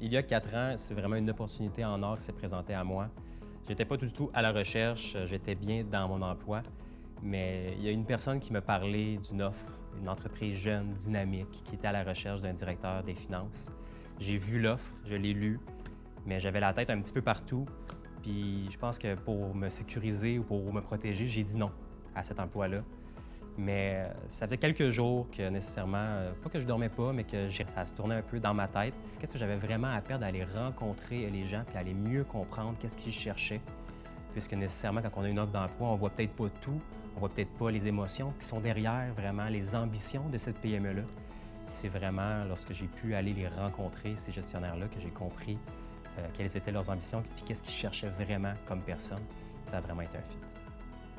Il y a 4 ans, c'est vraiment une opportunité en or qui s'est présentée à moi. J'étais pas du tout à la recherche, j'étais bien dans mon emploi, mais il y a une personne qui m'a parlé d'une offre, une entreprise jeune, dynamique, qui était à la recherche d'un directeur des finances. J'ai vu l'offre, je l'ai lue, mais j'avais la tête un petit peu partout. Puis je pense que pour me sécuriser ou pour me protéger, j'ai dit non à cet emploi-là. Mais ça faisait quelques jours que nécessairement, pas que je dormais pas, mais que ça se tournait un peu dans ma tête. Qu'est-ce que j'avais vraiment à perdre à aller rencontrer les gens puis à aller mieux comprendre qu'est-ce qu'ils cherchaient? Puisque nécessairement, quand on a une offre d'emploi, on voit peut-être pas tout, on voit peut-être pas les émotions qui sont derrière vraiment les ambitions de cette PME-là. C'est vraiment lorsque j'ai pu aller les rencontrer, ces gestionnaires-là, que j'ai compris quelles étaient leurs ambitions puis qu'est-ce qu'ils cherchaient vraiment comme personne. Ça a vraiment été un fit.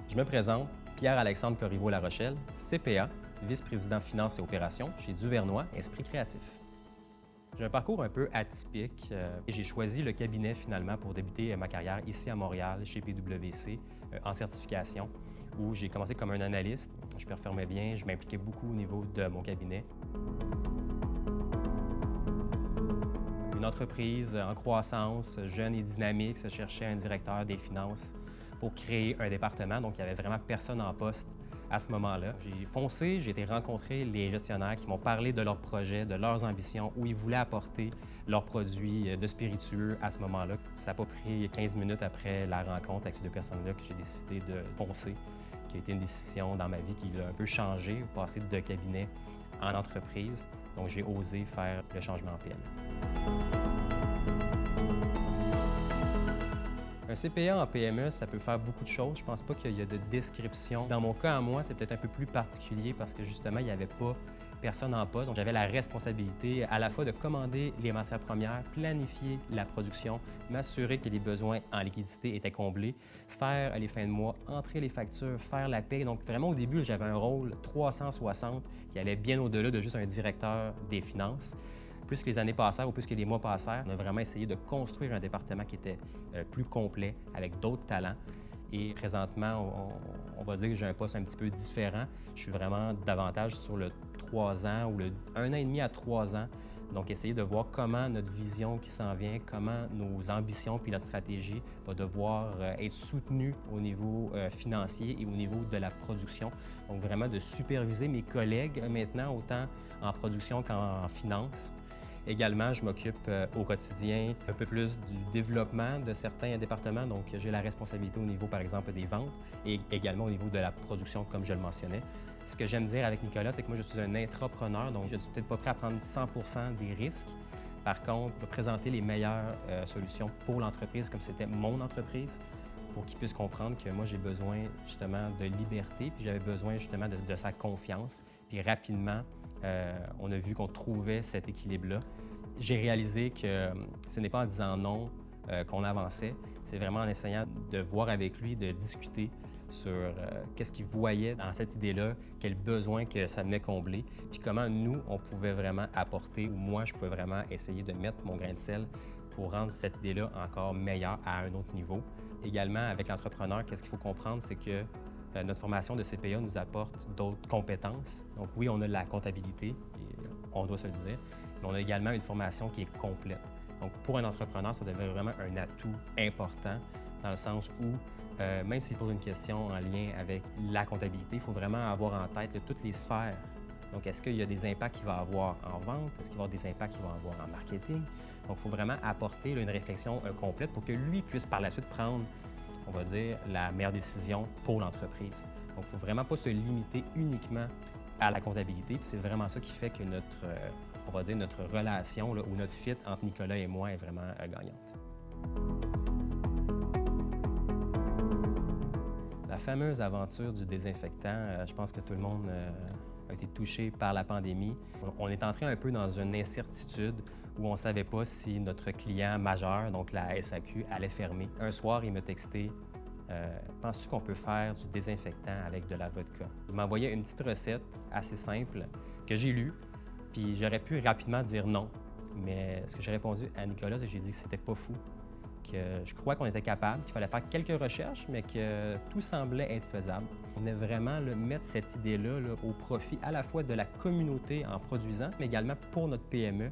Je me présente, Pierre-Alexandre Corriveau-La Rochelle, CPA, vice-président finances et opérations chez Duvernois Esprit Créatif. J'ai un parcours un peu atypique et j'ai choisi le cabinet finalement pour débuter ma carrière ici à Montréal, chez PwC, en certification, où j'ai commencé comme un analyste. Je performais bien, je m'impliquais beaucoup au niveau de mon cabinet. Une entreprise en croissance, jeune et dynamique, se cherchait un directeur des finances pour créer un département. Donc, il n'y avait vraiment personne en poste à ce moment-là. J'ai foncé, j'ai été rencontrer les gestionnaires qui m'ont parlé de leurs projets, de leurs ambitions, où ils voulaient apporter leurs produits de spiritueux à ce moment-là. Ça n'a pas pris 15 minutes après la rencontre avec ces deux personnes-là que j'ai décidé de foncer, qui a été une décision dans ma vie qui a un peu changé, passer de cabinet en entreprise. Donc, j'ai osé faire le changement en PME. Un CPA en PME, ça peut faire beaucoup de choses. Je pense pas qu'il y a de description. Dans mon cas, à moi, c'est peut-être un peu plus particulier parce que justement, il n'y avait pas personne en poste. Donc, j'avais la responsabilité à la fois de commander les matières premières, planifier la production, m'assurer que les besoins en liquidité étaient comblés, faire les fins de mois, entrer les factures, faire la paie. Donc, vraiment, au début, j'avais un rôle 360 qui allait bien au-delà de juste un directeur des finances. Plus que les années passèrent ou plus que les mois passèrent, on a vraiment essayé de construire un département qui était plus complet, avec d'autres talents. Et présentement, on va dire que j'ai un poste un petit peu différent. Je suis vraiment davantage sur le 3 ans ou le 1 an et demi à 3 ans. Donc, essayer de voir comment notre vision qui s'en vient, comment nos ambitions puis notre stratégie va devoir être soutenue au niveau financier et au niveau de la production. Donc, vraiment de superviser mes collègues maintenant, autant en production qu'en finance. Également, je m'occupe au quotidien un peu plus du développement de certains départements. Donc, j'ai la responsabilité au niveau, par exemple, des ventes et également au niveau de la production, comme je le mentionnais. Ce que j'aime dire avec Nicolas, c'est que moi, je suis un intrapreneur, donc je ne suis peut-être pas prêt à prendre 100 des risques. Par contre, je vais présenter les meilleures solutions pour l'entreprise, comme c'était mon entreprise, pour qu'ils puissent comprendre que moi, j'ai besoin justement de liberté, puis j'avais besoin justement de sa confiance. Puis rapidement, on a vu qu'on trouvait cet équilibre-là. J'ai réalisé que ce n'est pas en disant non qu'on avançait, c'est vraiment en essayant de voir avec lui, de discuter sur qu'est-ce qu'il voyait dans cette idée-là, quel besoin que ça venait combler, puis comment nous, on pouvait vraiment apporter, ou moi, je pouvais vraiment essayer de mettre mon grain de sel pour rendre cette idée-là encore meilleure à un autre niveau. Également, avec l'entrepreneur, qu'est-ce qu'il faut comprendre, c'est que notre formation de CPA nous apporte d'autres compétences. Donc oui, on a la comptabilité, et on doit se le dire, mais on a également une formation qui est complète. Donc pour un entrepreneur, ça devient vraiment un atout important dans le sens où, même s'il pose une question en lien avec la comptabilité, il faut vraiment avoir en tête toutes les sphères. Donc, est-ce qu'il y a des impacts qu'il va avoir en vente? Est-ce qu'il va y avoir des impacts qu'il va avoir en marketing? Donc, il faut vraiment apporter une réflexion complète pour que lui puisse par la suite prendre, on va dire, la meilleure décision pour l'entreprise. Donc, il ne faut vraiment pas se limiter uniquement à la comptabilité. Puis c'est vraiment ça qui fait que notre, on va dire, notre relation là, ou notre fit entre Nicolas et moi est vraiment gagnante. La fameuse aventure du désinfectant, je pense que tout le monde a été touché par la pandémie. On est entré un peu dans une incertitude où on ne savait pas si notre client majeur, donc la SAQ, allait fermer. Un soir, il m'a texté « Penses-tu qu'on peut faire du désinfectant avec de la vodka? » Il m'a envoyé une petite recette assez simple que j'ai lue, puis j'aurais pu rapidement dire non. Mais ce que j'ai répondu à Nicolas, c'est que j'ai dit que c'était pas fou, que je crois qu'on était capable, qu'il fallait faire quelques recherches, mais que tout semblait être faisable. On est vraiment mettre cette idée-là au profit à la fois de la communauté en produisant, mais également pour notre PME,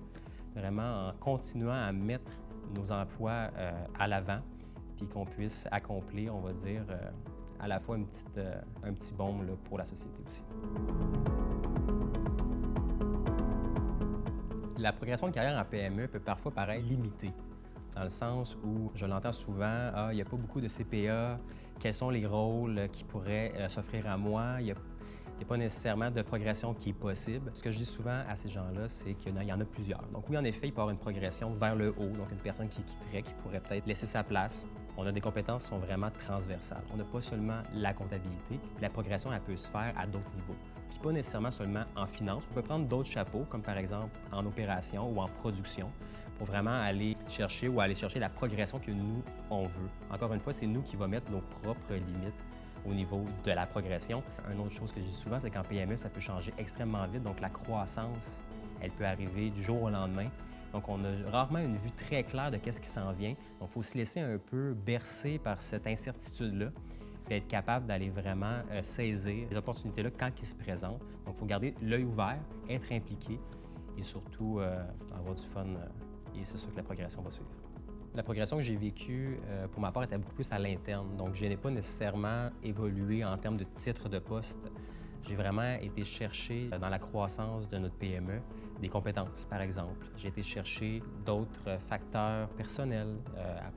vraiment en continuant à mettre nos emplois à l'avant, puis qu'on puisse accomplir, on va dire, à la fois un petit baume là, pour la société aussi. La progression de carrière en PME peut parfois paraître limitée, dans le sens où je l'entends souvent, il n'y a pas beaucoup de CPA, quels sont les rôles qui pourraient s'offrir à moi, il n'y a pas nécessairement de progression qui est possible. Ce que je dis souvent à ces gens-là, c'est qu'il y en a plusieurs. Donc oui, en effet, il peut y avoir une progression vers le haut, donc une personne qui quitterait, qui pourrait peut-être laisser sa place. On a des compétences qui sont vraiment transversales. On n'a pas seulement la comptabilité, puis la progression, elle peut se faire à d'autres niveaux. Puis pas nécessairement seulement en finance. On peut prendre d'autres chapeaux, comme par exemple en opération ou en production, pour vraiment aller chercher la progression que nous, on veut. Encore une fois, c'est nous qui va mettre nos propres limites au niveau de la progression. Une autre chose que je dis souvent, c'est qu'en PME, ça peut changer extrêmement vite. Donc, la croissance, elle peut arriver du jour au lendemain. Donc, on a rarement une vue très claire de qu'est-ce qui s'en vient. Donc, il faut se laisser un peu bercer par cette incertitude-là, puis être capable d'aller vraiment saisir les opportunités-là quand ils se présentent. Donc, il faut garder l'œil ouvert, être impliqué et surtout avoir du fun. Et c'est sûr que la progression va suivre. La progression que j'ai vécue, pour ma part, était beaucoup plus à l'interne. Donc, je n'ai pas nécessairement évolué en termes de titre de poste. J'ai vraiment été chercher dans la croissance de notre PME des compétences, par exemple. J'ai été chercher d'autres facteurs personnels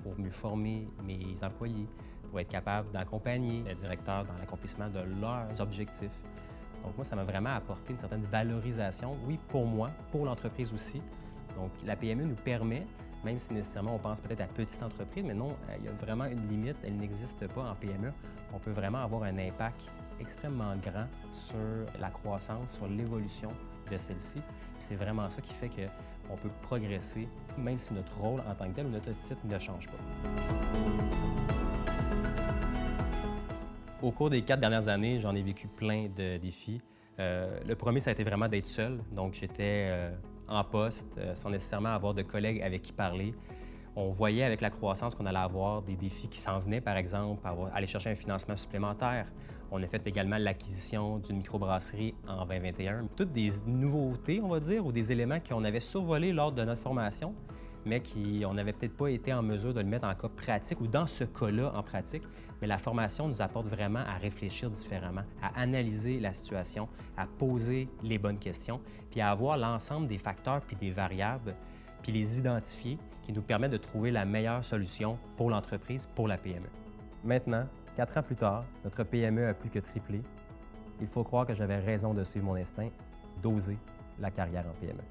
pour mieux former mes employés, pour être capable d'accompagner les directeurs dans l'accomplissement de leurs objectifs. Donc, moi, ça m'a vraiment apporté une certaine valorisation, oui, pour moi, pour l'entreprise aussi. Donc, la PME nous permet, même si nécessairement on pense peut-être à petite entreprise, mais non, il y a vraiment une limite, elle n'existe pas en PME. On peut vraiment avoir un impact extrêmement grand sur la croissance, sur l'évolution de celle-ci. C'est vraiment ça qui fait qu'on peut progresser, même si notre rôle en tant que tel ou notre titre ne change pas. Au cours des 4 dernières années, j'en ai vécu plein de défis. Le premier, ça a été vraiment d'être seul. Donc, j'étais en poste, sans nécessairement avoir de collègues avec qui parler. On voyait avec la croissance qu'on allait avoir des défis qui s'en venaient, par exemple, aller chercher un financement supplémentaire. On a fait également l'acquisition d'une microbrasserie en 2021. Toutes des nouveautés, on va dire, ou des éléments qu'on avait survolés lors de notre formation, mais on n'avait peut-être pas été en mesure de le mettre en cas pratique ou dans ce cas-là en pratique. Mais la formation nous apporte vraiment à réfléchir différemment, à analyser la situation, à poser les bonnes questions, puis à avoir l'ensemble des facteurs puis des variables, puis les identifier, qui nous permettent de trouver la meilleure solution pour l'entreprise, pour la PME. Maintenant, 4 ans plus tard, notre PME a plus que triplé. Il faut croire que j'avais raison de suivre mon instinct, d'oser la carrière en PME.